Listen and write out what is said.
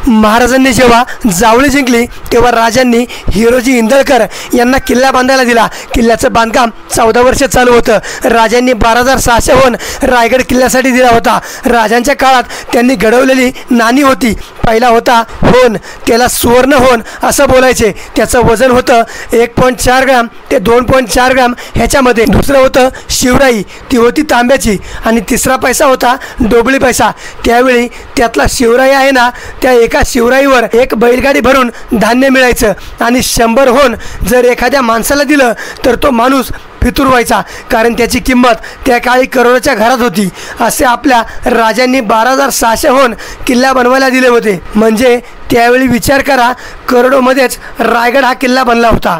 महाराजांनी जेव्हा जावळी जिंकली तेव्हा राजांनी हिरोजी इंदळकर यांना किल्ला बांधायला दिला। किल्ल्याचं बांधकाम 14 वर्ष चालू होतं। राजांनी 12,600 होन रायगड किल्ल्यासाठी दिला होता। राजांच्या काळात त्यांनी घडवलेली नाणी होती। पहिला होता होन, त्याला सुवर्ण होन असं बोलायचे। त्याचं वजन होतं 1.4 ग्रॅम ते 2.4 ग्रॅम ह्याच्यामध्ये। दुसरं होतं शिवराई, ती होती तांब्याची। आणि तिसरा पैसा होता डोबळी पैसा। त्यावेळी त्यातला शिवराई आहे ना, त्या एका शिवराईवर एक बैलगाडी भरून धान्य मिळायचं। आणि 100 होन जर एखाद्या माणसाला दिलं तर तो माणूस फितूर व्हायचा, कारण त्याची किंमत त्या काळी करोडच्या घरात होती। असे आपल्या राजांनी 12,600 होन किल्ला बनवायला दिले होते। म्हणजे त्यावेळी विचार करा, करोडोमध्येच रायगड हा किल्ला बनला होता।